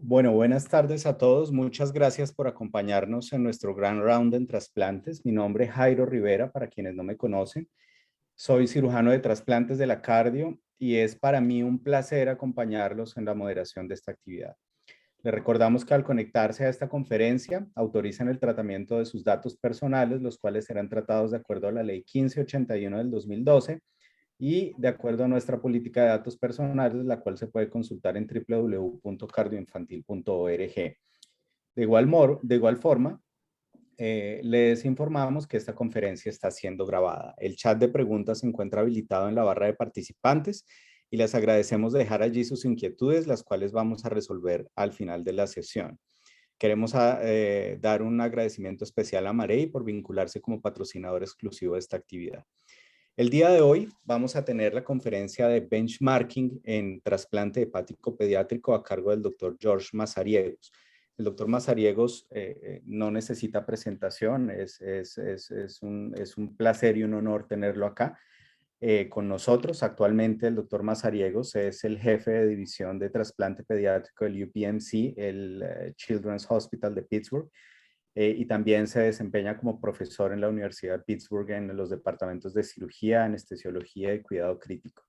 Bueno, buenas tardes a todos. Muchas gracias por acompañarnos en nuestro gran round en trasplantes. Mi nombre es Jairo Rivera, para quienes no me conocen. Soy cirujano de trasplantes de la Cardio y es para mí un placer acompañarlos en la moderación de esta actividad. Les recordamos que al conectarse a esta conferencia, autorizan el tratamiento de sus datos personales, los cuales serán tratados de acuerdo a la Ley 1581 del 2012 y de acuerdo a nuestra política de datos personales, la cual se puede consultar en www.cardioinfantil.org. De igual forma, les informamos que esta conferencia está siendo grabada. El chat de preguntas se encuentra habilitado en la barra de participantes y les agradecemos dejar allí sus inquietudes, las cuales vamos a resolver al final de la sesión. Queremos dar un agradecimiento especial a Marey por vincularse como patrocinador exclusivo de esta actividad. El día de hoy vamos a tener la conferencia de benchmarking en trasplante hepático pediátrico a cargo del doctor George Mazariegos. El doctor Mazariegos no necesita presentación, es un placer y un honor tenerlo acá con nosotros. Actualmente el doctor Mazariegos es el jefe de división de trasplante pediátrico del UPMC, el Children's Hospital de Pittsburgh. Y también se desempeña como profesor en la Universidad de Pittsburgh en los departamentos de cirugía, anestesiología y cuidado crítico.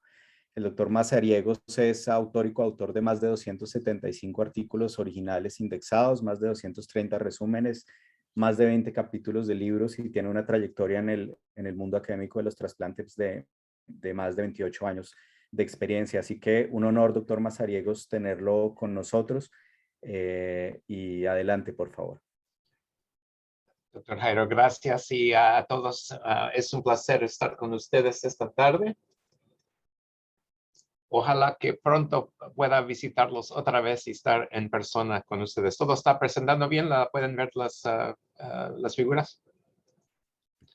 El doctor Mazariegos es autor y coautor de más de 275 artículos originales indexados, más de 230 resúmenes, más de 20 capítulos de libros y tiene una trayectoria en el mundo académico de los trasplantes de más de 28 años de experiencia. Así que un honor, doctor Mazariegos, tenerlo con nosotros. Y adelante, por favor. Doctor Jairo, gracias y a todos. Es un placer estar con ustedes esta tarde. Ojalá que pronto pueda visitarlos otra vez y estar en persona con ustedes. ¿Todo está presentando bien? ¿Pueden ver las figuras?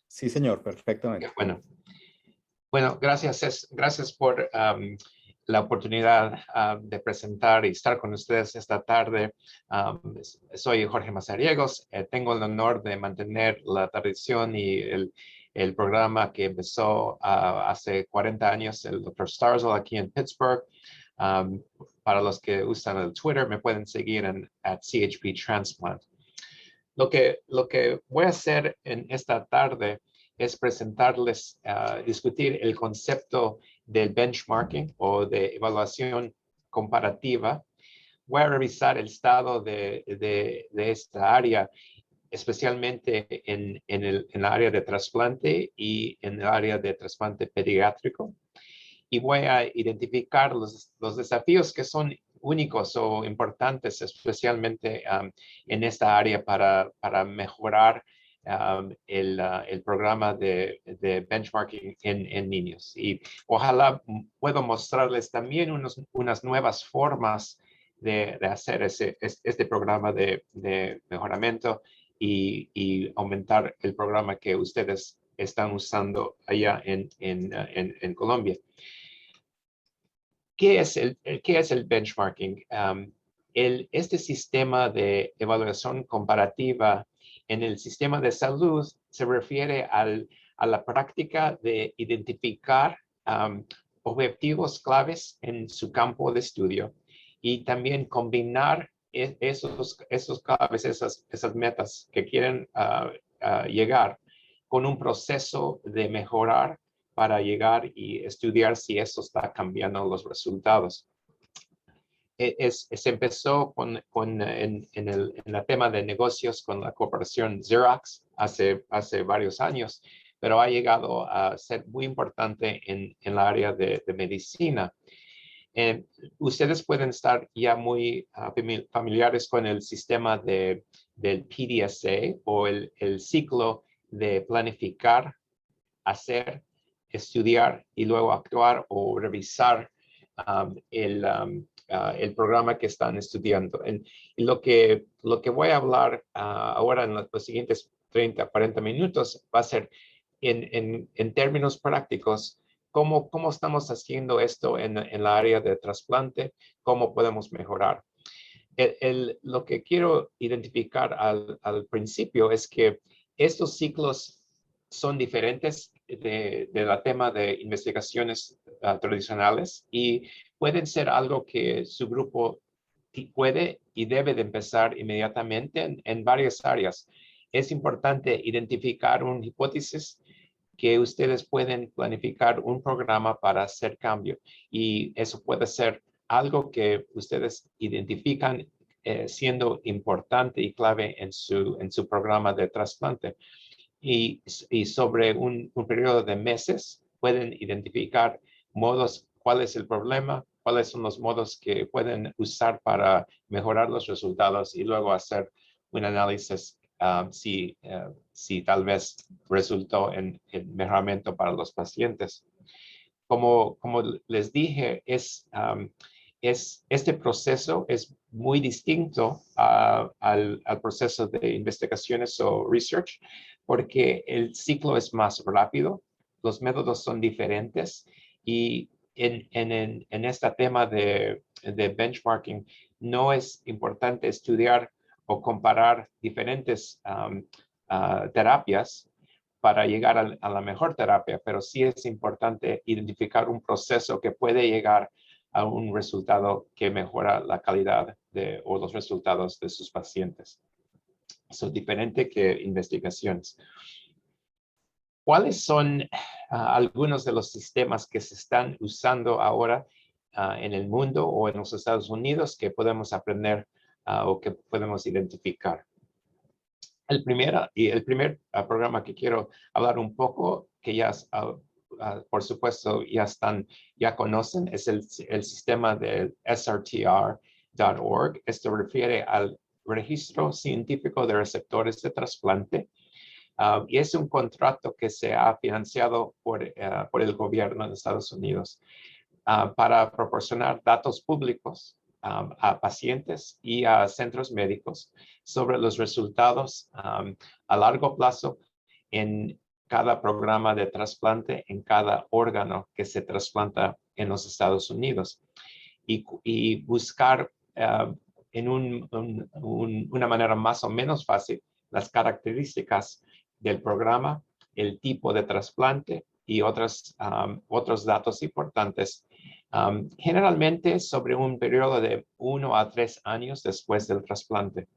Sí, señor, perfectamente. Bueno, gracias por la oportunidad de presentar y estar con ustedes esta tarde. Soy Jorge Mazariegos. Tengo el honor de mantener la tradición y el programa que empezó hace 40 años, el Dr. Starzl aquí en Pittsburgh. Para los que usan el Twitter, me pueden seguir en @CHP Transplant. Lo que voy a hacer en esta tarde es presentarles, discutir el concepto del benchmarking o de evaluación comparativa. Voy a revisar el estado de esta área, especialmente en el área de trasplante y en el área de trasplante pediátrico. Y voy a identificar los desafíos que son únicos o importantes, especialmente en esta área para mejorar el programa de benchmarking en niños. Y ojalá puedo mostrarles también unas nuevas formas de hacer este programa de mejoramiento y aumentar el programa que ustedes están usando allá en Colombia. ¿Qué es el benchmarking? Este sistema de evaluación comparativa en el sistema de salud se refiere a la práctica de identificar objetivos claves en su campo de estudio y también combinar esos claves, esas metas que quieren llegar con un proceso de mejorar para llegar y estudiar si eso está cambiando los resultados. Se empezó en el tema de negocios con la corporación Xerox hace varios años, pero ha llegado a ser muy importante en la área de medicina. Ustedes pueden estar ya muy familiares con el sistema del PDSA o el ciclo de planificar, hacer, estudiar y luego actuar o revisar el programa que están estudiando. Y lo que voy a hablar ahora en los siguientes 30, 40 minutos va a ser en términos prácticos, cómo estamos haciendo esto en la área de trasplante, cómo podemos mejorar. Lo que quiero identificar al principio es que estos ciclos son diferentes de la tema de investigaciones tradicionales y pueden ser algo que su grupo puede y debe de empezar inmediatamente en varias áreas. Es importante identificar una hipótesis que ustedes pueden planificar un programa para hacer cambio. Y eso puede ser algo que ustedes identifican siendo importante y clave en su programa de trasplante. Y sobre un periodo de meses pueden identificar modos, cuál es el problema, cuáles son los modos que pueden usar para mejorar los resultados y luego hacer un análisis si tal vez resultó en mejoramiento para los pacientes. Como les dije, este proceso es muy distinto al proceso de investigaciones o research, porque el ciclo es más rápido, los métodos son diferentes y en este tema de benchmarking no es importante estudiar o comparar diferentes terapias para llegar a la mejor terapia, pero sí es importante identificar un proceso que puede llegar a un resultado que mejora la calidad o los resultados de sus pacientes. Eso es diferente que investigaciones. ¿Cuáles son algunos de los sistemas que se están usando ahora en el mundo o en los Estados Unidos que podemos aprender o que podemos identificar? El primer programa que quiero hablar un poco, que ya por supuesto ya conocen, es el sistema del SRTR.org. Esto refiere al Registro Científico de Receptores de Trasplante. Y es un contrato que se ha financiado por el gobierno de Estados Unidos para proporcionar datos públicos a pacientes y a centros médicos sobre los resultados a largo plazo en cada programa de trasplante, en cada órgano que se trasplanta en los Estados Unidos. Y buscar en una manera más o menos fácil las características del programa, el tipo de trasplante y otros datos importantes. Generalmente sobre un periodo de 1 a 3 años después del trasplante.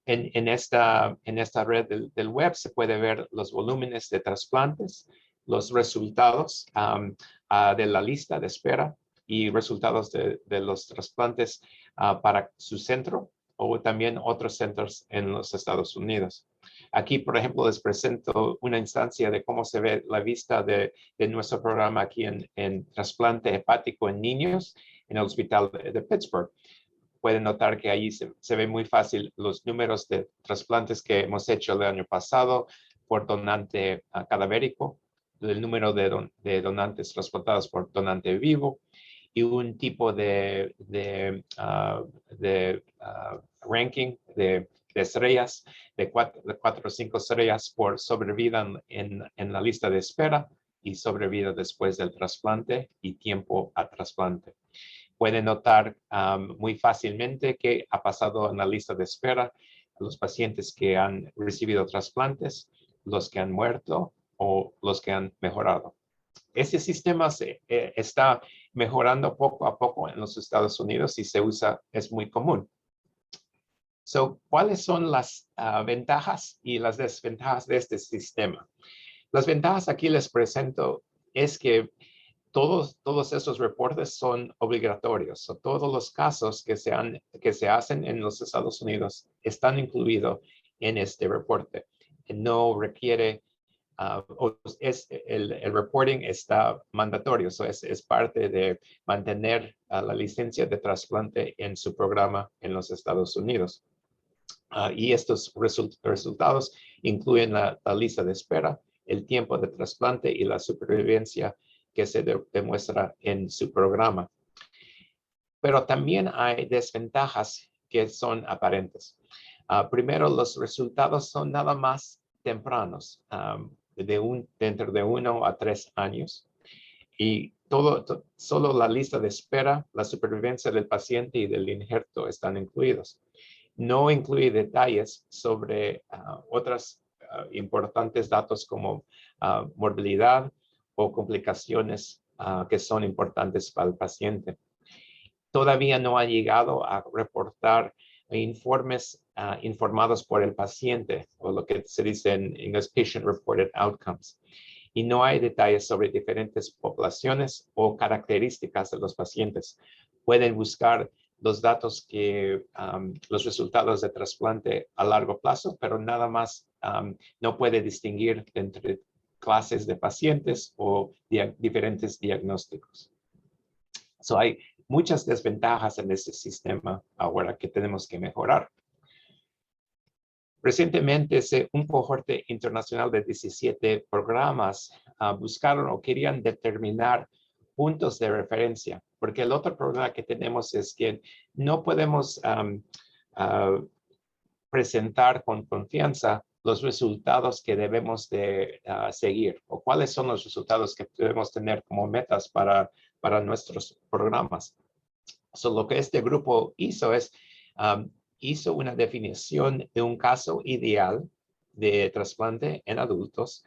En esta red del web se puede ver los volúmenes de trasplantes, los resultados de la lista de espera y resultados de los trasplantes para su centro o también otros centros en los Estados Unidos. Aquí, por ejemplo, les presento una instancia de cómo se ve la vista de nuestro programa aquí en trasplante hepático en niños en el hospital de Pittsburgh. Pueden notar que ahí se ve muy fácil los números de trasplantes que hemos hecho el año pasado por donante cadavérico, el número de donantes transplantados por donante vivo y un tipo de ranking de estrellas, de 4 o 5 estrellas por sobrevida en la lista de espera y sobrevida después del trasplante y tiempo a trasplante. Pueden notar muy fácilmente que ha pasado en la lista de espera los pacientes que han recibido trasplantes, los que han muerto o los que han mejorado. Este sistema está mejorando poco a poco en los Estados Unidos y es muy común. ¿Cuáles son las ventajas y las desventajas de este sistema? Las ventajas aquí les presento es que todos estos reportes son obligatorios. Todos los casos que se hacen en los Estados Unidos están incluidos en este reporte. No requiere, el reporting está mandatorio, es parte de mantener la licencia de trasplante en su programa en los Estados Unidos. Y estos resultados incluyen la lista de espera, el tiempo de trasplante y la supervivencia que se demuestra en su programa. Pero también hay desventajas que son aparentes. Primero, los resultados son nada más tempranos, dentro de 1 a 3 años. Y solo la lista de espera, la supervivencia del paciente y del injerto están incluidos. No incluye detalles sobre otros importantes datos como morbilidad o complicaciones que son importantes para el paciente. todavía no ha llegado a reportar informes informados por el paciente, o lo que se dice en inglés patient reported outcomes. Y no hay detalles sobre diferentes poblaciones o características de los pacientes. Pueden buscar los datos los resultados de trasplante a largo plazo, pero nada más no puede distinguir entre clases de pacientes o diferentes diagnósticos. So hay muchas desventajas en este sistema ahora que tenemos que mejorar. Recientemente, un cohorte internacional de 17 programas buscaron o querían determinar puntos de referencia, porque el otro problema que tenemos es que no podemos presentar con confianza los resultados que debemos de seguir, o cuáles son los resultados que debemos tener como metas para nuestros programas. So, lo que este grupo hizo es hizo una definición de un caso ideal de trasplante en adultos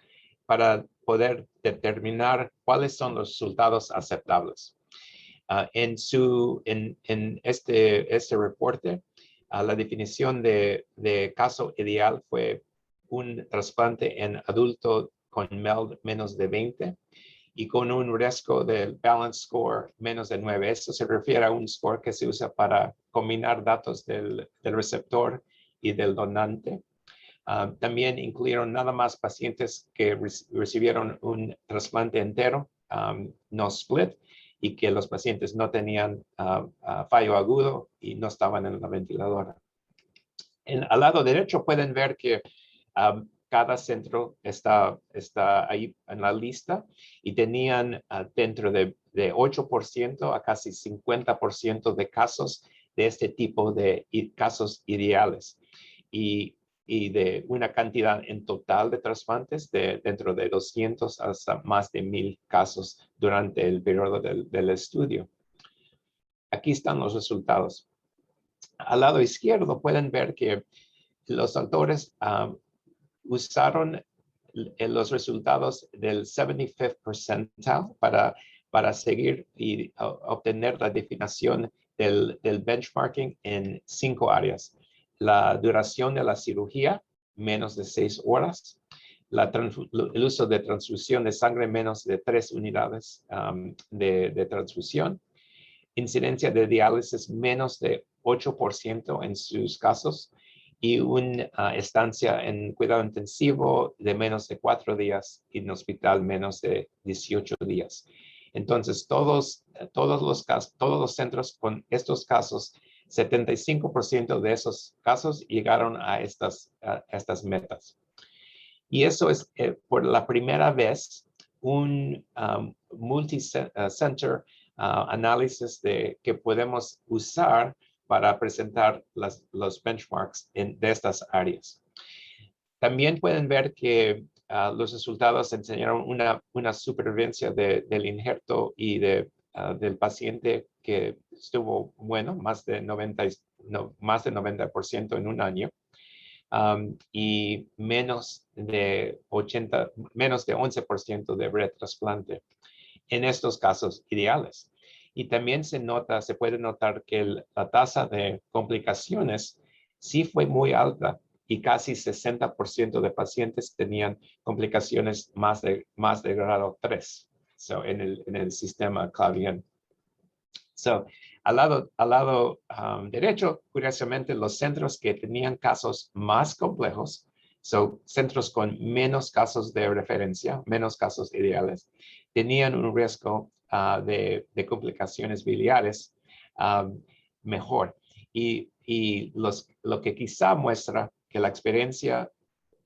para poder determinar cuáles son los resultados aceptables. En este reporte, la definición de caso ideal fue un trasplante en adulto con MELD menos de 20 y con un riesgo del balance score menos de 9. Esto se refiere a un score que se usa para combinar datos del receptor y del donante. También incluyeron nada más pacientes que recibieron un trasplante entero, no split, y que los pacientes no tenían fallo agudo y no estaban en la ventiladora. Al lado derecho pueden ver que cada centro está ahí en la lista y tenían dentro de 8% a casi 50% de casos de este tipo de casos ideales y de una cantidad en total de trasplantes dentro de 200 hasta más de 1000 casos durante el periodo del estudio. Aquí están los resultados. Al lado izquierdo pueden ver que los autores usaron los resultados del 75th percentile para seguir y obtener la definición del benchmarking en 5 áreas. La duración de la cirugía, menos de 6 horas. El uso de transfusión de sangre, menos de 3 unidades de transfusión. Incidencia de diálisis, menos de 8% en sus casos. Y una estancia en cuidado intensivo de menos de 4 días y en hospital menos de 18 días. Entonces, todos los centros con estos casos, 75% de esos casos llegaron a estas metas. Y eso es por la primera vez un multi-center análisis que podemos usar para presentar los benchmarks de estas áreas. También pueden ver que los resultados enseñaron una supervivencia del injerto y del paciente que estuvo bueno, más de 90% en un año. Y menos de 11% de retrasplante en estos casos ideales. Y también se puede notar que la tasa de complicaciones sí fue muy alta y casi 60% de pacientes tenían complicaciones más de grado 3 en el sistema Clavien. Al lado derecho, curiosamente, los centros que tenían casos más complejos, centros con menos casos de referencia, menos casos ideales, tenían un riesgo de complicaciones biliares mejor. Y lo que quizá muestra que la experiencia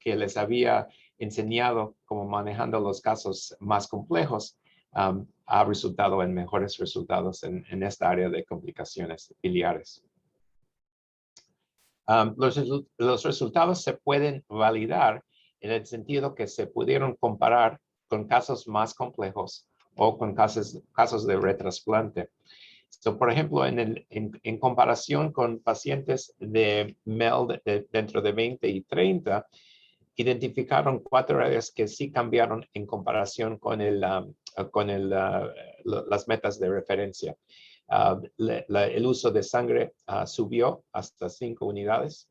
que les había enseñado como manejando los casos más complejos ha resultado en mejores resultados en esta área de complicaciones biliares. Los resultados se pueden validar en el sentido que se pudieron comparar con casos más complejos o con casos de retrasplante. Por ejemplo, en comparación con pacientes de MELD dentro de 20 y 30, identificaron 4 áreas que sí cambiaron en comparación con las metas de referencia. El uso de sangre subió hasta 5 unidades.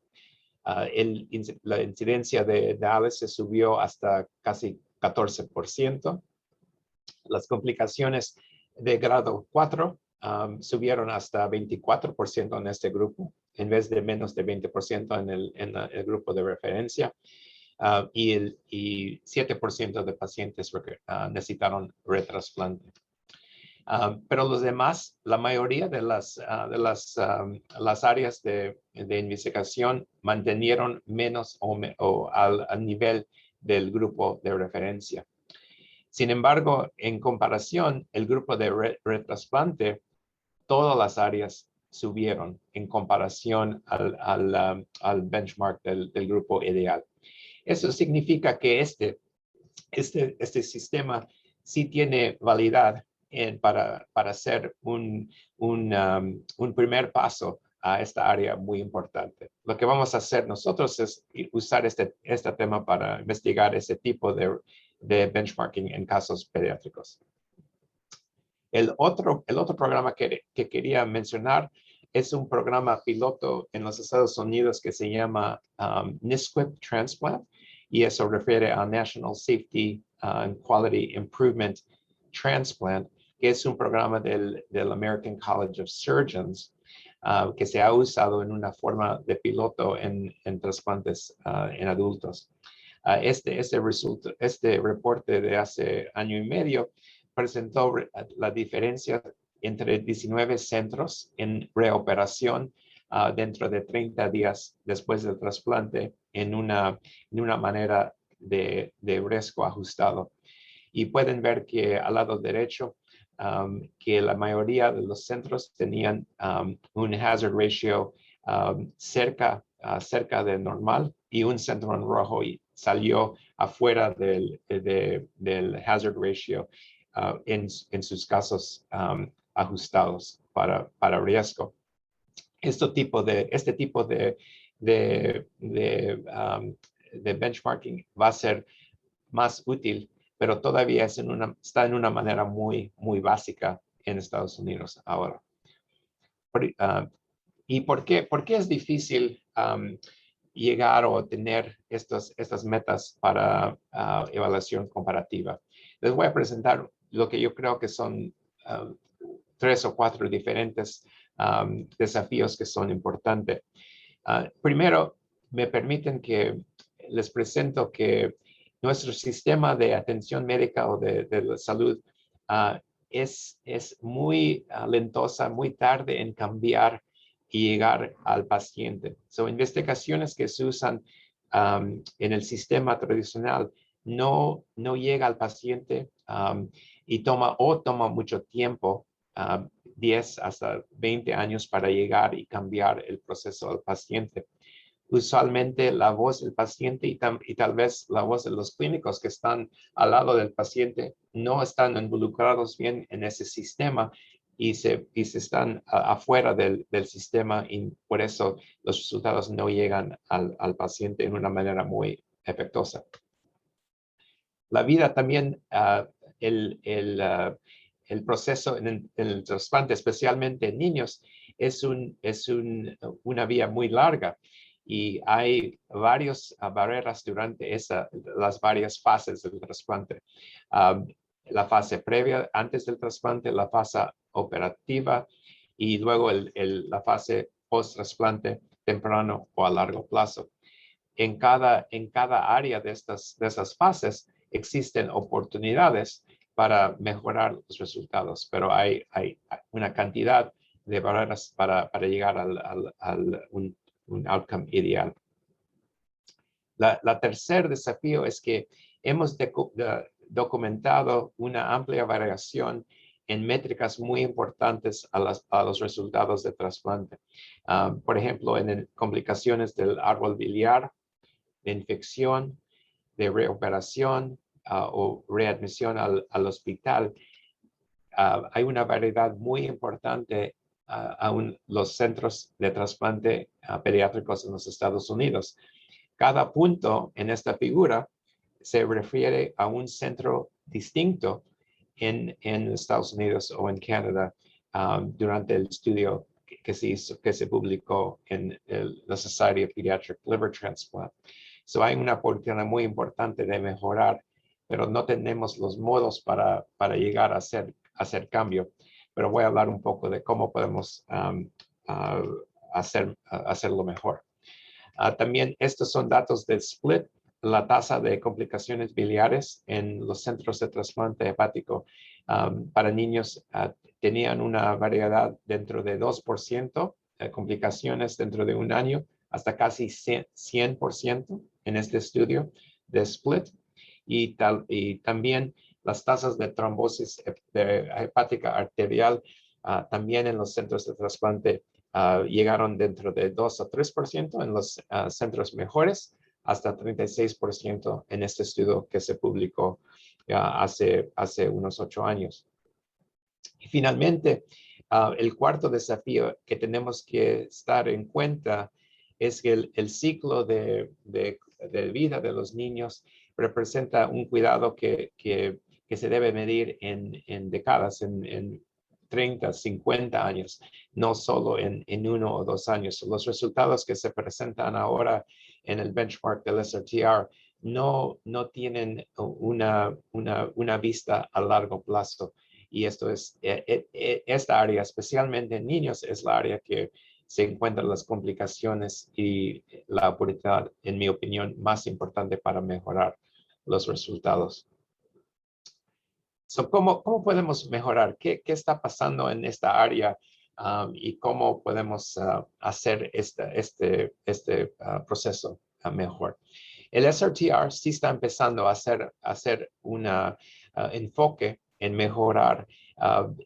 La incidencia de diálisis subió hasta casi 14%. Las complicaciones de grado 4 subieron hasta 24% en este grupo, en vez de menos de 20% en el grupo de referencia. Y 7% de pacientes necesitaron retrasplante. Pero los demás, la mayoría de las áreas de investigación mantenieron menos o al nivel del grupo de referencia. Sin embargo, en comparación, el grupo de retrasplante, todas las áreas subieron en comparación al benchmark del grupo ideal. Eso significa que este sistema sí tiene validad para hacer un primer paso a esta área muy importante. Lo que vamos a hacer nosotros es usar este tema para investigar ese tipo de benchmarking en casos pediátricos. El otro programa que quería mencionar es un programa piloto en los Estados Unidos que se llama NSQIP Transplant, y eso refiere a National Safety and Quality Improvement Transplant, que es un programa del American College of Surgeons que se ha usado en una forma de piloto en trasplantes en adultos. Este reporte de hace año y medio presentó la diferencia entre 19 centros en reoperación dentro de 30 días después del trasplante en una manera de riesgo ajustado. Y pueden ver que al lado derecho que la mayoría de los centros tenían un hazard ratio cerca de normal, y un centro en rojo salió afuera del hazard ratio en sus casos ajustados para riesgo. Este tipo de benchmarking va a ser más útil, pero todavía está en una manera muy básica en Estados Unidos ahora. ¿Y por qué es difícil llegar o tener estas metas para evaluación comparativa? Les voy a presentar lo que yo creo que son 3 o 4 diferentes desafíos que son importantes. Primero, me permiten que les presento que nuestro sistema de atención médica o de la salud es muy lentosa, muy tarde en cambiar y llegar al paciente. Son investigaciones que se usan en el sistema tradicional no llega al paciente y toma mucho tiempo, 10 hasta 20 años para llegar y cambiar el proceso al paciente. Usualmente la voz del paciente y tal vez la voz de los clínicos que están al lado del paciente no están involucrados bien en ese sistema y se están afuera del sistema, y por eso los resultados no llegan al paciente en una manera muy efectuosa. La vida también, el proceso en el trasplante, especialmente en niños, es una vía muy larga, y hay varias barreras durante las varias fases del trasplante. La fase previa, antes del trasplante, la fase operativa, y luego la fase post-trasplante, temprano o a largo plazo. En cada área de esas fases existen oportunidades para mejorar los resultados, pero hay una cantidad de barreras para llegar a un outcome ideal. La tercer desafío es que hemos documentado una amplia variación en métricas muy importantes a los resultados de trasplante. Por ejemplo, en complicaciones del árbol biliar, de infección, de reoperación o readmisión al hospital, hay una variedad muy importante aún los centros de trasplante pediátricos en los Estados Unidos. Cada punto en esta figura se refiere a un centro distinto en Estados Unidos o en Canadá, durante el estudio que se hizo, que se publicó en la Society of Pediatric Liver Transplant. So hay una oportunidad muy importante de mejorar, pero no tenemos los modos para llegar a hacer cambio. Pero voy a hablar un poco de cómo podemos hacerlo mejor. También estos son datos del split, la tasa de complicaciones biliares en los centros de trasplante hepático para niños tenían una variedad dentro de 2% de complicaciones dentro de un año, hasta casi 100% en este estudio de split. Y también las tasas de trombosis hepática arterial también en los centros de trasplante llegaron dentro de 2 a 3% en los centros mejores, hasta 36% en este estudio que se publicó hace unos 8 años. Y finalmente, el cuarto desafío que tenemos que estar en cuenta es que el ciclo de vida de los niños representa un cuidado que se debe medir en décadas, en 30, 50 años, no solo en 1 o 2 años. Los resultados que se presentan ahora en el benchmark del SRTR no tienen una vista a largo plazo. Y esto es, esta área, especialmente en niños, es la área que se encuentran las complicaciones y la oportunidad, en mi opinión, más importante para mejorar los resultados. So, ¿cómo podemos mejorar? ¿Qué está pasando en esta área? Y cómo podemos hacer este proceso mejor. El SRTR sí está empezando a hacer un enfoque en mejorar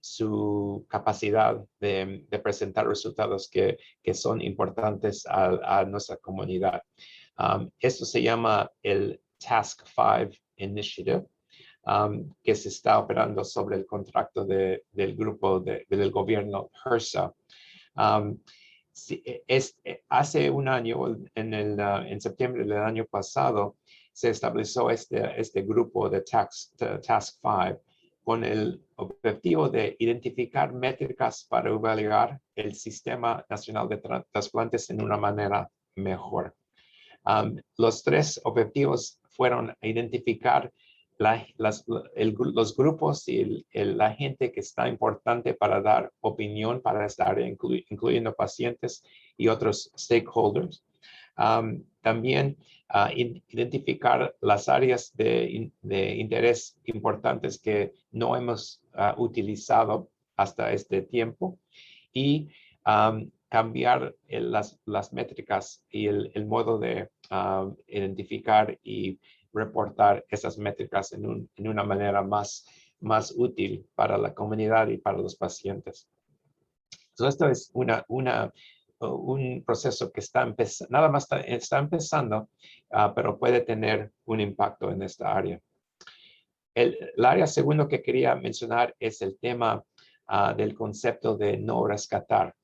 su capacidad de presentar resultados que son importantes a nuestra comunidad. Esto se llama el Task 5 Initiative. Que se está operando sobre el contrato del grupo del gobierno HRSA. Hace un año, en septiembre del año pasado, se estableció este grupo de Task 5 con el objetivo de identificar métricas para evaluar el Sistema Nacional de Trasplantes en una manera mejor. Los 3 objetivos fueron identificar los grupos y la gente que está importante para dar opinión para esta área, incluyendo pacientes y otros stakeholders. También identificar las áreas de interés importantes que no hemos utilizado hasta este tiempo y cambiar las métricas y el modo de identificar y reportar esas métricas en una manera más útil para la comunidad y para los pacientes. Entonces, esto es un proceso que nada más está empezando, pero puede tener un impacto en esta área. El área segundo que quería mencionar es el tema del concepto de no rescatar.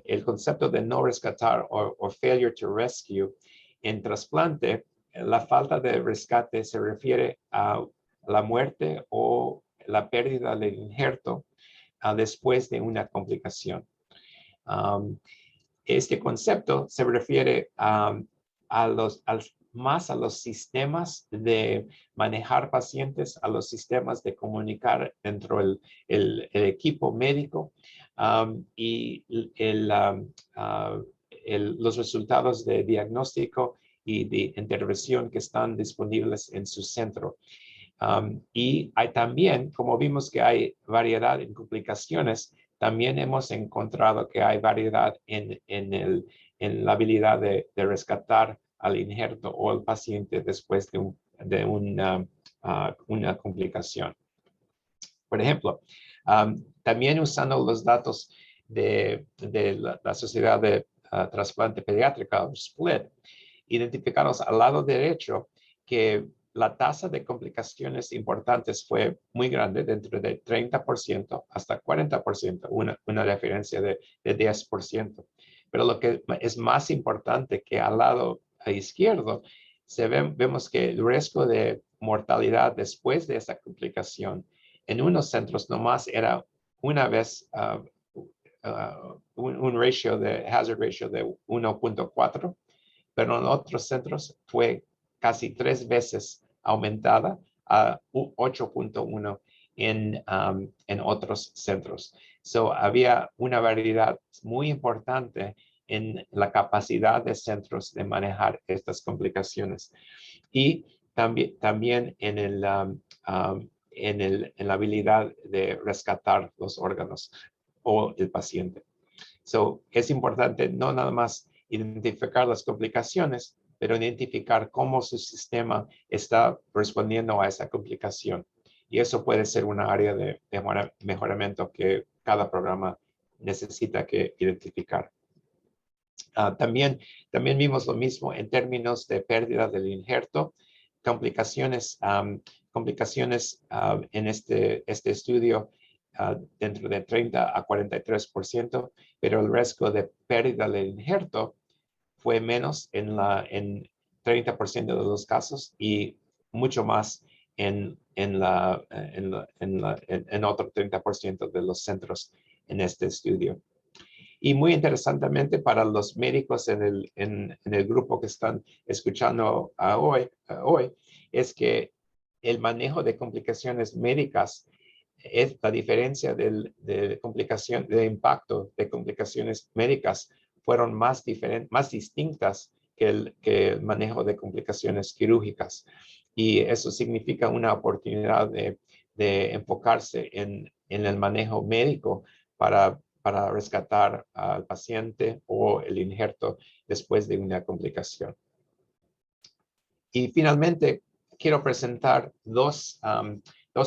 El concepto de no rescatar o failure to rescue en trasplante, la falta de rescate se refiere a la muerte o la pérdida del injerto después de una complicación. Este concepto se refiere más a los sistemas de manejar pacientes, a los sistemas de comunicar dentro del equipo médico y los resultados de diagnóstico y de intervención que están disponibles en su centro. Y hay también, como vimos que hay variedad en complicaciones, también hemos encontrado que hay variedad en la habilidad de rescatar al injerto o al paciente después de una complicación. Por ejemplo, también usando los datos de la Sociedad de Trasplante Pediátrica, SPLIT, identificamos al lado derecho que la tasa de complicaciones importantes fue muy grande, dentro de 30% hasta 40%, una diferencia de 10%. Pero lo que es más importante que al lado izquierdo, vemos que el riesgo de mortalidad después de esta complicación en unos centros nomás era una vez un ratio de hazard ratio de 1.4, pero en otros centros fue casi 3 veces aumentada a 8.1 en otros centros. So, había una variedad muy importante en la capacidad de centros de manejar estas complicaciones. Y también en la habilidad de rescatar los órganos o el paciente. So, es importante no nada más identificar las complicaciones, pero identificar cómo su sistema está respondiendo a esa complicación. Y eso puede ser una área de mejoramiento que cada programa necesita que identificar. También vimos lo mismo en términos de pérdida del injerto, complicaciones en este estudio dentro de 30 a 43%, pero el riesgo de pérdida del injerto fue menos en 30% de los casos y mucho más en otro 30% de los centros en este estudio. Y muy interesantemente para los médicos en el grupo que están escuchando hoy, es que el manejo de complicaciones médicas es la diferencia de impacto de complicaciones médicas fueron más distintas que el manejo de complicaciones quirúrgicas. Y eso significa una oportunidad de enfocarse en el manejo médico para rescatar al paciente o el injerto después de una complicación. Y finalmente, quiero presentar dos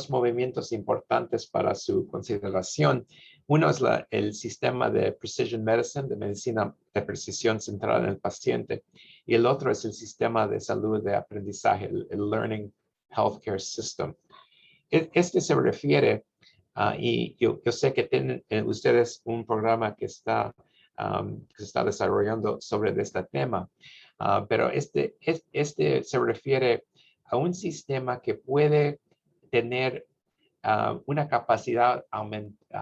movimientos importantes para su consideración. Uno es el sistema de Precision Medicine, de medicina de precisión centrada en el paciente, y el otro es el sistema de salud de aprendizaje, el Learning Healthcare System. Este se refiere, y yo sé que tienen ustedes un programa que se está desarrollando sobre este tema, pero este se refiere a un sistema que puede tener una capacidad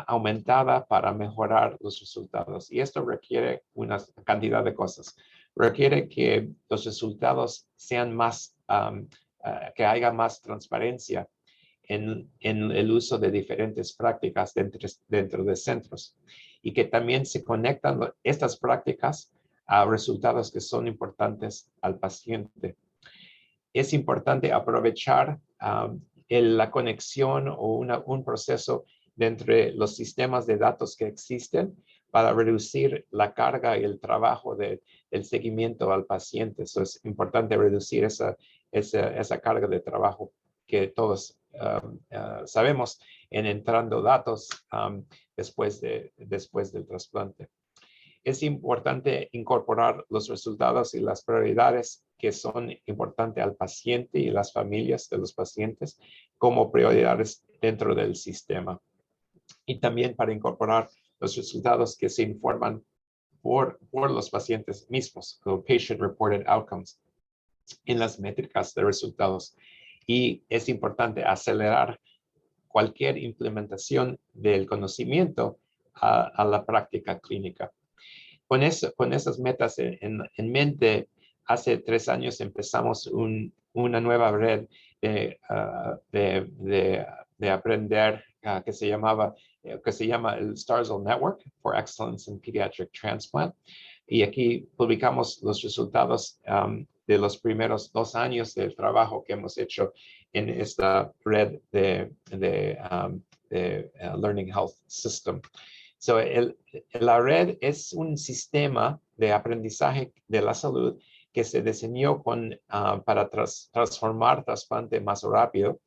aumentada para mejorar los resultados. Y esto requiere una cantidad de cosas. Requiere que los resultados sean más, que haya más transparencia en el uso de diferentes prácticas dentro de centros y que también se conectan estas prácticas a resultados que son importantes al paciente. Es importante aprovechar la conexión o un proceso entre los sistemas de datos que existen para reducir la carga y el trabajo del seguimiento al paciente. Eso es importante reducir esa carga de trabajo que todos sabemos en entrando datos después del trasplante. Es importante incorporar los resultados y las prioridades que son importantes al paciente y las familias de los pacientes como prioridades dentro del sistema. Y también para incorporar los resultados que se informan por los pacientes mismos, como Patient Reported Outcomes, en las métricas de resultados. Y es importante acelerar cualquier implementación del conocimiento a la práctica clínica. Con esas metas en mente, hace 3 años empezamos una nueva red de aprender que se llama el Starzl Network for Excellence in Pediatric Transplant. Y aquí publicamos los resultados de los primeros 2 años del trabajo que hemos hecho en esta red de Learning Health System. So, la red es un sistema de aprendizaje de la salud que se diseñó para transformar trasplante más rápido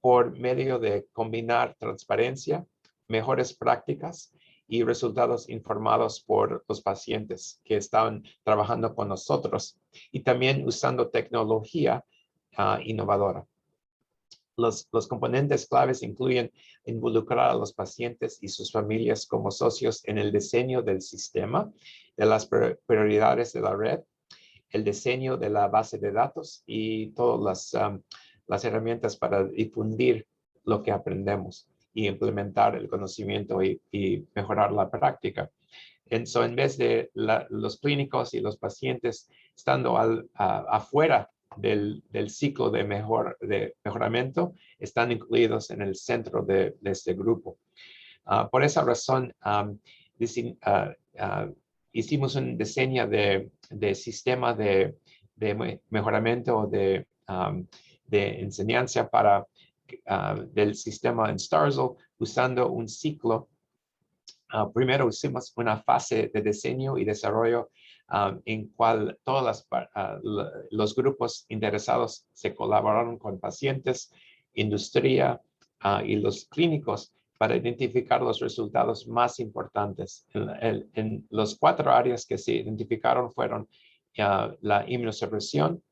por medio de combinar transparencia, mejores prácticas y resultados informados por los pacientes que estaban trabajando con nosotros y también usando tecnología innovadora. Los componentes claves incluyen involucrar a los pacientes y sus familias como socios en el diseño del sistema, de las prioridades de la red, el diseño de la base de datos y todas las herramientas para difundir lo que aprendemos. y implementar el conocimiento y mejorar la práctica. En vez de los clínicos y los pacientes estando afuera del ciclo de mejoramiento, están incluidos en el centro de este grupo. Por esa razón, hicimos un diseño de sistema de mejoramiento de enseñanza del sistema en Starzl, usando un ciclo. Primero hicimos una fase de diseño y desarrollo en cual todos los grupos interesados se colaboraron con pacientes, industria y los clínicos para identificar los resultados más importantes. En los 4 áreas que se identificaron fueron la inmunosupresión,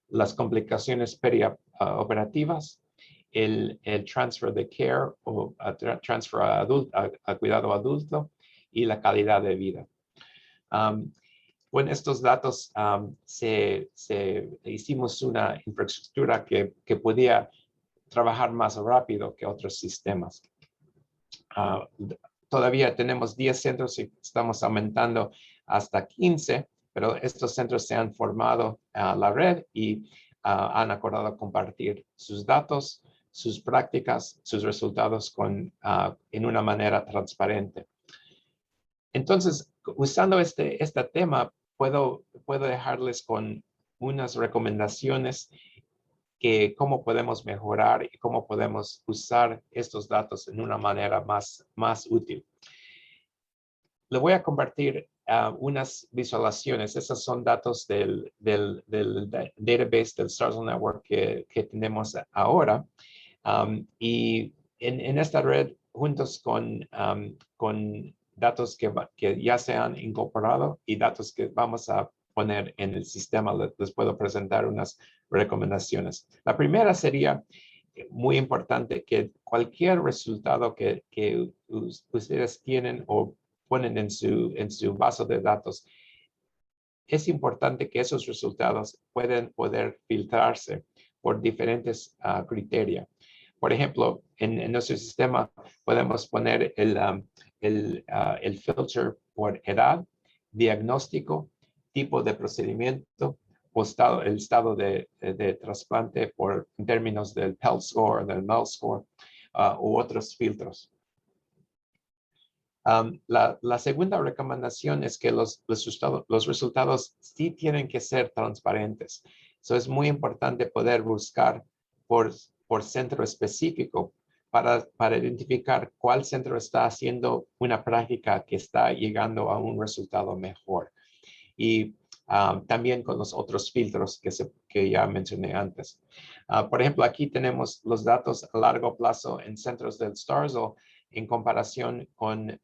las complicaciones perioperativas, el transfer de care o transfer a cuidado adulto y la calidad de vida. Con estos datos hicimos una infraestructura que podía trabajar más rápido que otros sistemas. Todavía tenemos 10 centros y estamos aumentando hasta 15, pero estos centros se han formado a la red y han acordado compartir sus datos, sus prácticas, sus resultados en una manera transparente. Entonces, usando este tema, puedo dejarles con unas recomendaciones que cómo podemos mejorar y cómo podemos usar estos datos en una manera más útil. Le voy a compartir unas visualizaciones. Esas son datos del database del Starzl Network que tenemos ahora. Y en esta red, juntos con datos que ya se han incorporado y datos que vamos a poner en el sistema, les puedo presentar unas recomendaciones. La primera sería muy importante que cualquier resultado que ustedes tienen o ponen en su base de datos, es importante que esos resultados pueden poder filtrarse por diferentes criterios. Por ejemplo, en nuestro sistema podemos poner el filter por edad, diagnóstico, tipo de procedimiento, o el estado de trasplante en términos del PEL score, del MEL score, u otros filtros. La segunda recomendación es que los resultados sí tienen que ser transparentes. Es muy importante poder buscar por centro específico para identificar cuál centro está haciendo una práctica que está llegando a un resultado mejor. Y también con los otros filtros que ya mencioné antes. Por ejemplo, aquí tenemos los datos a largo plazo en centros del Starzl en comparación con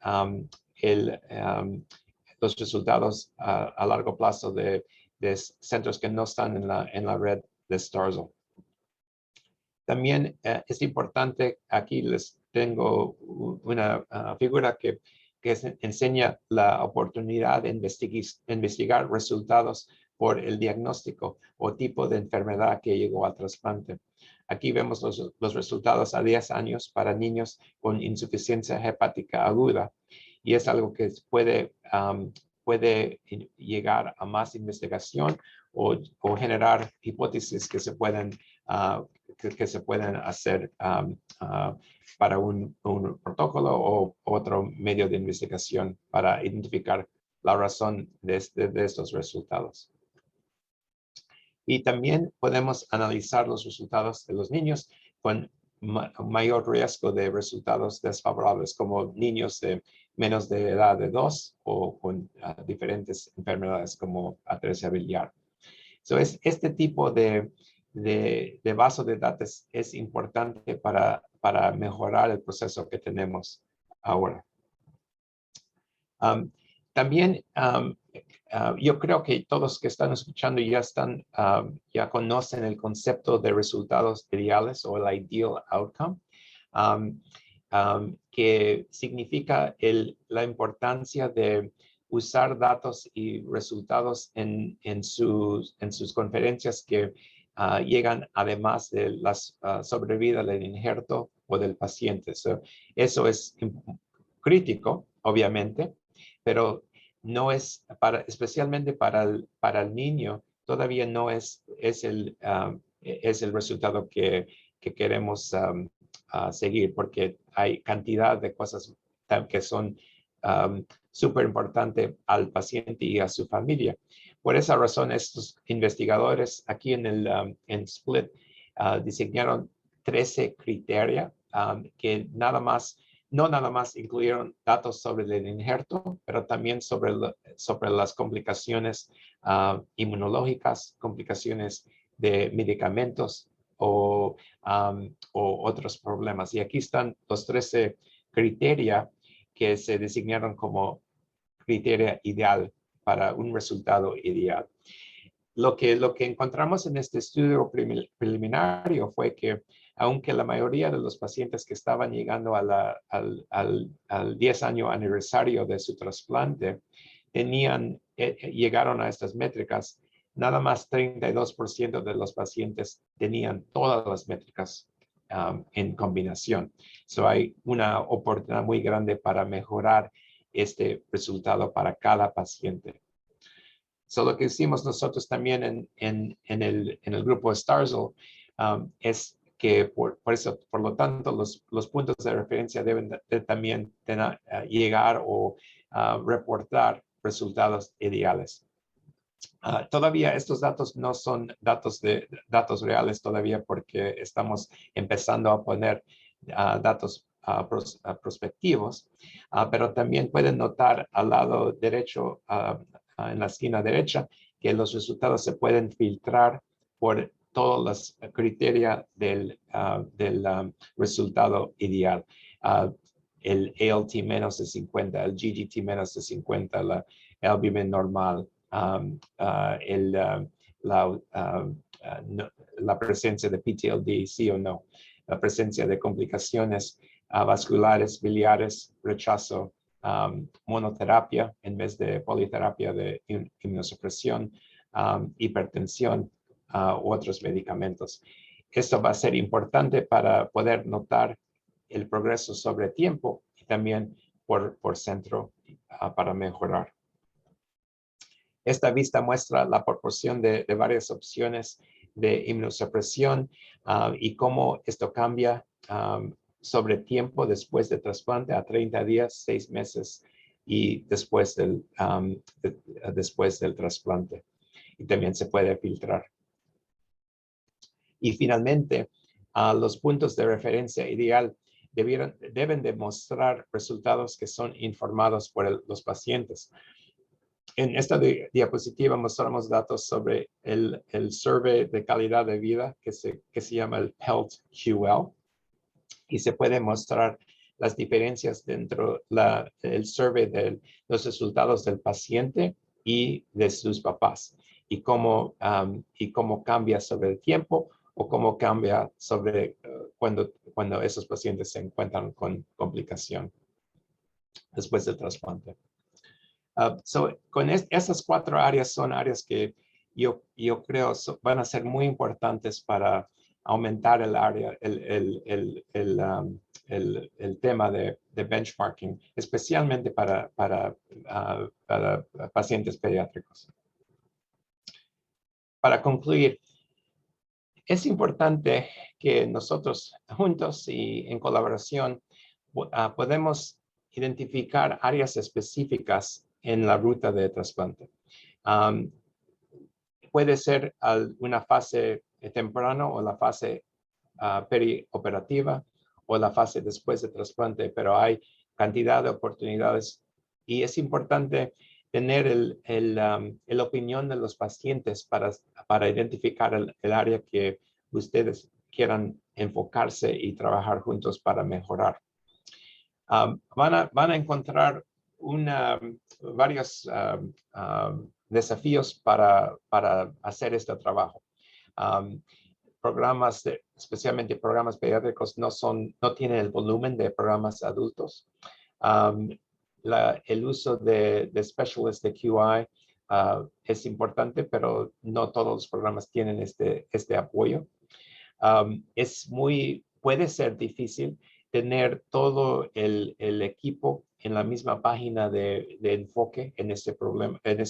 los resultados a largo plazo de centros que no están en la red de Starzl. También es importante, aquí les tengo una figura que enseña la oportunidad de investigar resultados por el diagnóstico o tipo de enfermedad que llegó al trasplante. Aquí vemos los resultados a 10 años para niños con insuficiencia hepática aguda, y es algo que puede llegar a más investigación o generar hipótesis que se pueden hacer para un protocolo o otro medio de investigación para identificar la razón de estos resultados. Y también podemos analizar los resultados de los niños con mayor riesgo de resultados desfavorables, como niños de menos de edad de 2 o con diferentes enfermedades como atresia biliar. Este tipo de base de datos es importante para mejorar el proceso que tenemos ahora. También yo creo que todos que están escuchando ya conocen el concepto de resultados ideales o el ideal outcome, que significa la importancia de usar datos y resultados en sus conferencias que llegan además de la sobrevida del injerto o del paciente. Eso es crítico, obviamente, pero no es especialmente para el niño, todavía no es el resultado que queremos seguir, porque hay cantidad de cosas que son súper importantes al paciente y a su familia. Por esa razón, estos investigadores aquí en Split diseñaron 13 criterios que no nada más incluyeron datos sobre el injerto, pero también sobre las complicaciones inmunológicas, complicaciones de medicamentos o otros problemas. Y aquí están los 13 criterios que se designaron como criterio ideal para un resultado ideal. Lo que encontramos en este estudio preliminario fue que aunque la mayoría de los pacientes que estaban llegando al 10 año aniversario de su trasplante llegaron a estas métricas, nada más 32% de los pacientes tenían todas las métricas en combinación. Hay una oportunidad muy grande para mejorar este resultado para cada paciente. Lo que hicimos nosotros también en el grupo Starzl es que por lo tanto los puntos de referencia deben también llegar o reportar resultados ideales. Todavía estos datos no son datos reales todavía, porque estamos empezando a poner datos prospectivos, pero también pueden notar al lado derecho, en la esquina derecha, que los resultados se pueden filtrar por todos los criterios del resultado ideal. El ALT menos de 50, el GGT menos de 50, la albumin normal, la presencia de PTLD, sí o no, la presencia de complicaciones vasculares, biliares, rechazo, monoterapia en vez de politerapia de inmunosupresión, hipertensión u otros medicamentos. Esto va a ser importante para poder notar el progreso sobre tiempo y también por centro para mejorar. Esta vista muestra la proporción de varias opciones de inmunosupresión y cómo esto cambia sobre tiempo después del trasplante a 30 días, 6 meses y después del trasplante. Y también se puede filtrar. Y finalmente, los puntos de referencia ideal deben demostrar resultados que son informados por los pacientes. En esta diapositiva mostramos datos sobre el survey de calidad de vida que se llama el PELT-QL, y se puede mostrar las diferencias dentro del survey de los resultados del paciente y de sus papás, y cómo cambia sobre el tiempo o cómo cambia sobre cuando esos pacientes se encuentran con complicación después del trasplante. Con esas 4 áreas son áreas que yo creo van a ser muy importantes para aumentar el tema de benchmarking, especialmente para pacientes pediátricos. Para concluir, es importante que nosotros juntos y en colaboración podemos identificar áreas específicas en la ruta de trasplante. Puede ser una fase temprana o la fase perioperativa o la fase después de trasplante, pero hay cantidad de oportunidades y es importante tener la opinión de los pacientes para identificar el área que ustedes quieran enfocarse y trabajar juntos para mejorar. Van a encontrar varios desafíos para hacer este trabajo. Especialmente programas pediátricos, no tienen el volumen de programas adultos. El uso de specialists de QI es importante, pero no todos los programas tienen este apoyo. Es muy puede ser difícil tener todo el equipo en la misma página de enfoque en este problema, en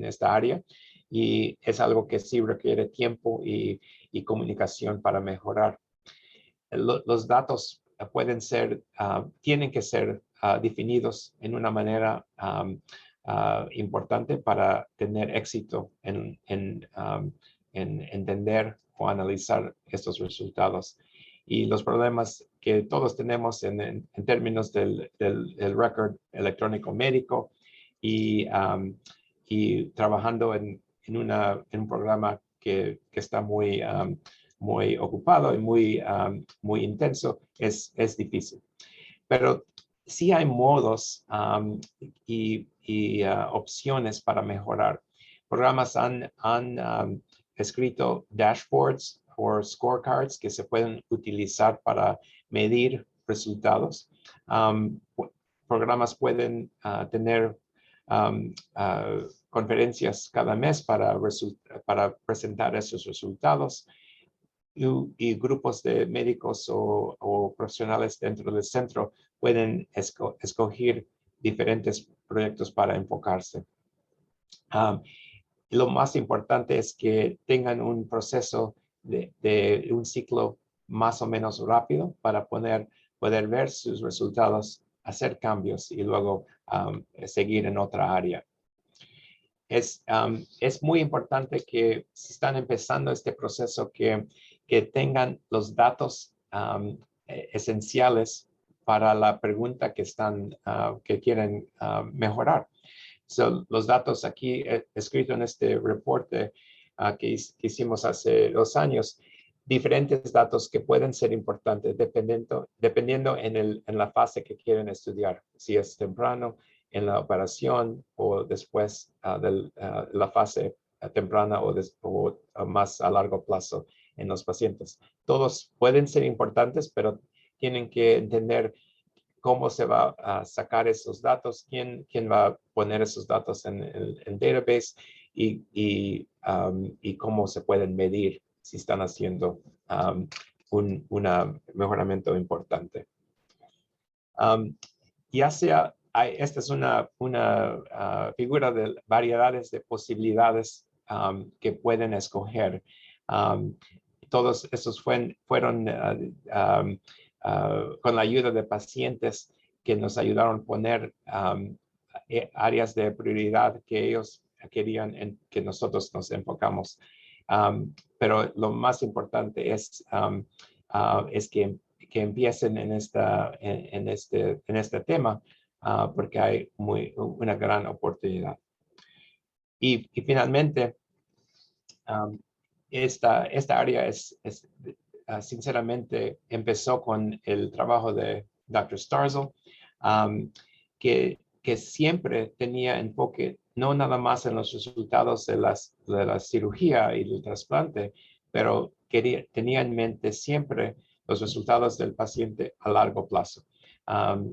esta área. Y es algo que sí requiere tiempo y comunicación para mejorar. Los datos pueden ser, tienen que ser definidos en una manera importante para tener éxito en entender o analizar estos resultados. Y los problemas que todos tenemos en términos del récord electrónico médico y trabajando en un programa que está muy ocupado y muy intenso, es difícil. Pero sí hay modos y opciones para mejorar. Programas han escrito dashboards o scorecards que se pueden utilizar para medir resultados. Programas pueden tener conferencias cada mes para presentar esos resultados. Y grupos de médicos o profesionales dentro del centro pueden escoger diferentes proyectos para enfocarse. Lo más importante es que tengan un proceso de un ciclo más o menos rápido para poder ver sus resultados, hacer cambios y luego seguir en otra área. Es muy importante que si están empezando este proceso que tengan los datos esenciales para la pregunta que quieren mejorar. Los datos aquí escrito en este reporte que hicimos hace 2 años, diferentes datos que pueden ser importantes dependiendo en la fase que quieren estudiar, si es temprano, en la operación o después de la fase temprana o más a largo plazo en los pacientes. Todos pueden ser importantes, pero tienen que entender cómo se va a sacar esos datos, quién va a poner esos datos en el database y cómo se pueden medir si están haciendo un mejoramiento importante. Ya sea, esta es una figura de variedades de posibilidades que pueden escoger. Todos esos fueron con la ayuda de pacientes que nos ayudaron a poner áreas de prioridad que ellos querían que nosotros nos enfocamos. Pero lo más importante es que empiecen en este tema porque hay una gran oportunidad. Y finalmente, esta área sinceramente empezó con el trabajo de Dr. Starzl, que siempre tenía enfoque no nada más en los resultados de la cirugía y del trasplante, pero tenía en mente siempre los resultados del paciente a largo plazo.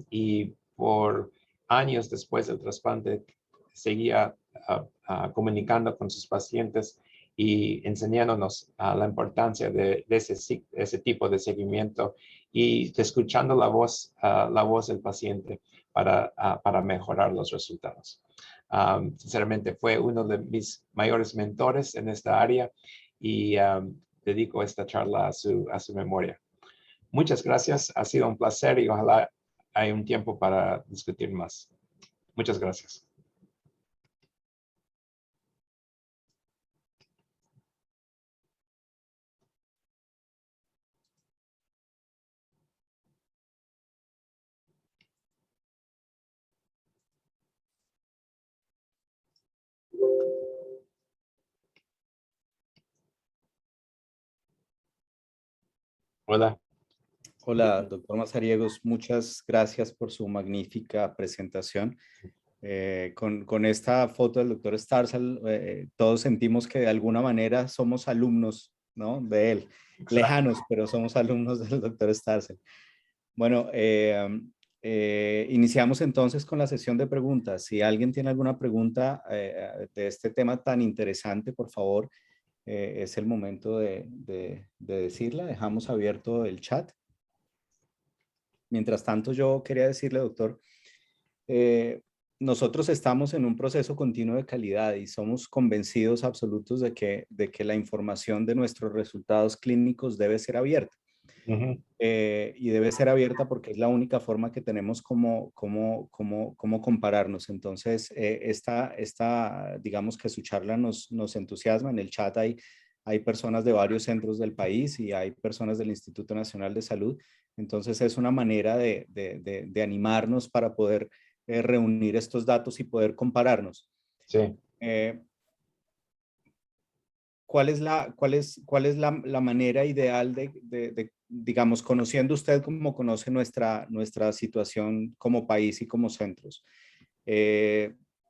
Y por años después del trasplante seguía comunicando con sus pacientes y enseñándonos la importancia de ese tipo de seguimiento y escuchando la voz del paciente para mejorar los resultados. Sinceramente fue uno de mis mayores mentores en esta área y dedico esta charla a su memoria. Muchas gracias, ha sido un placer y ojalá haya un tiempo para discutir más. Muchas gracias. Hola. Hola, doctor Mazariegos, muchas gracias por su magnífica presentación. Con esta foto del doctor Starzl, todos sentimos que de alguna manera somos alumnos, ¿no?, de él. Exacto. Lejanos, pero somos alumnos del doctor Starzl. Bueno, iniciamos entonces con la sesión de preguntas. Si alguien tiene alguna pregunta de este tema tan interesante, por favor, es el momento de decirla. Dejamos abierto el chat. Mientras tanto, yo quería decirle, doctor, nosotros estamos en un proceso continuo de calidad y somos convencidos absolutos de que la información de nuestros resultados clínicos debe ser abierta. Y debe ser abierta porque es la única forma que tenemos como compararnos. Entonces, digamos que su charla nos entusiasma. En el chat hay personas de varios centros del país y hay personas del Instituto Nacional de Salud. Entonces, es una manera de animarnos para poder reunir estos datos y poder compararnos. Sí. ¿Cuál es la manera ideal digamos, conociendo usted como conoce nuestra situación como país y como centros?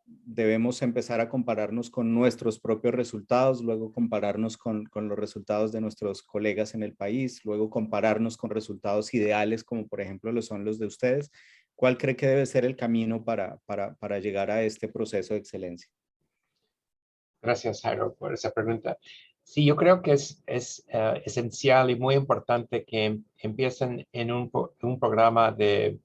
Debemos empezar a compararnos con nuestros propios resultados, luego compararnos con los resultados de nuestros colegas en el país, luego compararnos con resultados ideales como por ejemplo lo son los de ustedes. ¿Cuál cree que debe ser el camino para llegar a este proceso de excelencia? Gracias, Jairo, por esa pregunta. Sí, yo creo que es esencial y muy importante que empiecen en un programa de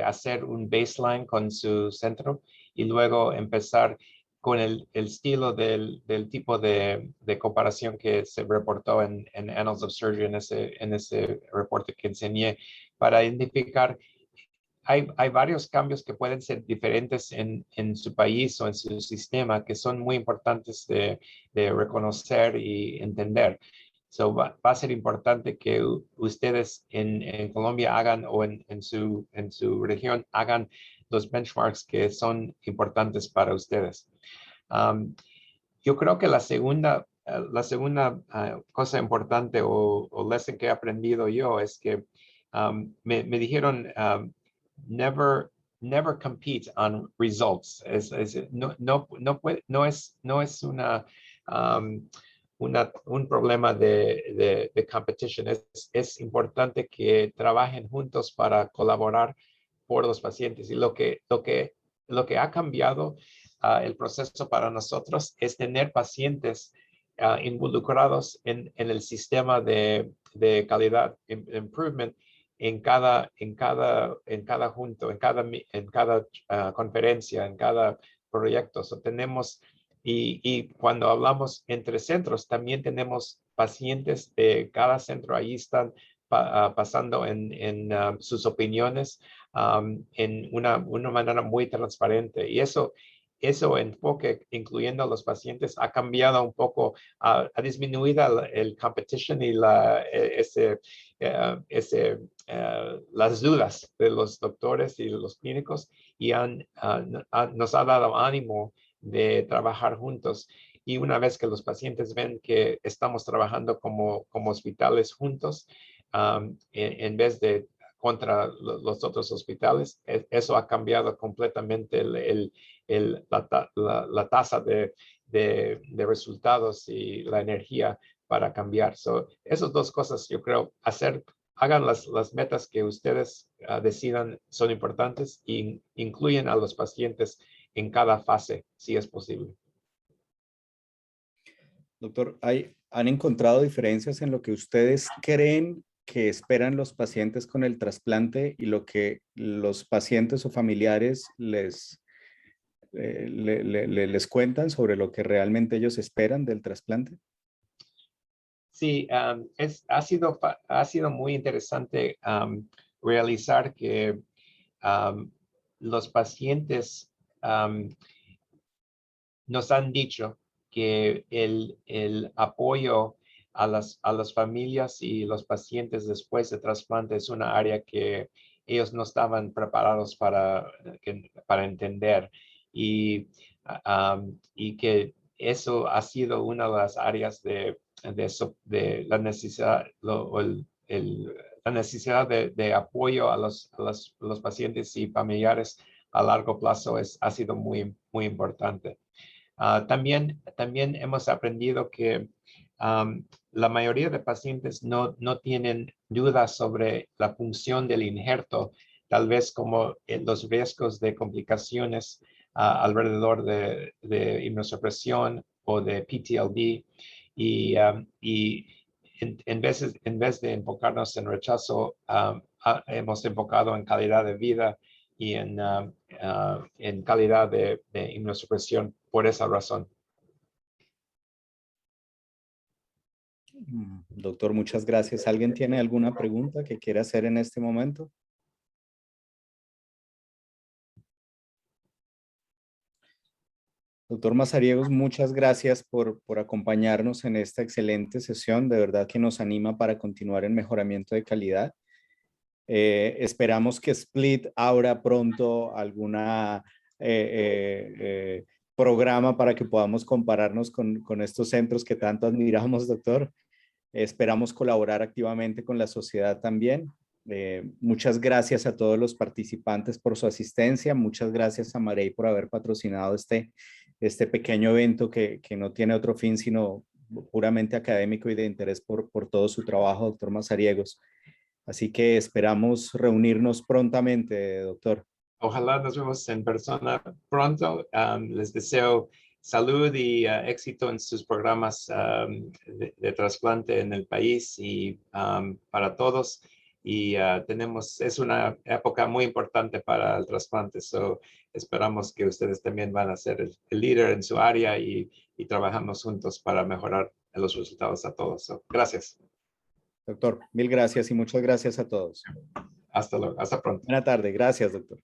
hacer un baseline con su centro y luego empezar con el estilo del tipo de comparación que se reportó en Annals of Surgery, en ese reporte que enseñé, para identificar. Hay varios cambios que pueden ser diferentes en su país o en su sistema que son muy importantes de reconocer y entender. So, va a ser importante que ustedes en Colombia hagan o en su región hagan los benchmarks que son importantes para ustedes. Yo creo que la segunda cosa importante o lesson que he aprendido yo es que me dijeron never compete on results. No es un problema de competition. Es importante que trabajen juntos para colaborar por los pacientes. Y lo que ha cambiado el proceso para nosotros es tener pacientes involucrados en el sistema de calidad improvement en cada junto, en cada conferencia, en cada proyecto. So, tenemos, y cuando hablamos entre centros, también tenemos pacientes de cada centro. Ahí están pasando en sus opiniones en una manera muy transparente. Y eso enfoque, incluyendo a los pacientes, ha cambiado un poco, ha disminuido el competition y las dudas de los doctores y de los clínicos, y nos ha dado ánimo de trabajar juntos. Y una vez que los pacientes ven que estamos trabajando como hospitales juntos, en vez de contra los otros hospitales, eso ha cambiado completamente la tasa de resultados y la energía para cambiar. So, esas dos cosas, yo creo, hagan las metas que ustedes decidan son importantes e incluyen a los pacientes en cada fase, si es posible. Doctor, ¿han encontrado diferencias en lo que ustedes creen que esperan los pacientes con el trasplante y lo que los pacientes o familiares les cuentan sobre lo que realmente ellos esperan del trasplante? Sí, ha sido muy interesante realizar que los pacientes nos han dicho que el apoyo a las familias y los pacientes después de trasplante es una área que ellos no estaban preparados para entender, y que eso ha sido una de las áreas de la necesidad, la necesidad de apoyo a los pacientes y familiares a largo plazo ha sido muy, muy importante. También hemos aprendido que la mayoría de pacientes no tienen dudas sobre la función del injerto, tal vez como los riesgos de complicaciones alrededor de inmunosupresión o de PTLD. Y en vez de enfocarnos en rechazo, hemos enfocado en calidad de vida y en calidad de inmunosupresión por esa razón. Doctor, muchas gracias. ¿Alguien tiene alguna pregunta que quiera hacer en este momento? Doctor Mazariegos, muchas gracias por acompañarnos en esta excelente sesión. De verdad que nos anima para continuar el mejoramiento de calidad. Esperamos que Split abra pronto alguna programa para que podamos compararnos con estos centros que tanto admiramos, doctor. Esperamos colaborar activamente con la sociedad también. Muchas gracias a todos los participantes por su asistencia. Muchas gracias a Marey por haber patrocinado este pequeño evento que no tiene otro fin sino puramente académico y de interés por todo su trabajo, doctor Mazariegos. Así que esperamos reunirnos prontamente, doctor. Ojalá nos vemos en persona pronto. Les deseo salud y éxito en sus programas de trasplante en el país y para todos. Y es una época muy importante para el trasplante. Esperamos que ustedes también van a ser el líder en su área y trabajamos juntos para mejorar los resultados a todos. Gracias. Doctor, mil gracias y muchas gracias a todos. Hasta luego. Hasta pronto. Buena tarde. Gracias, doctor.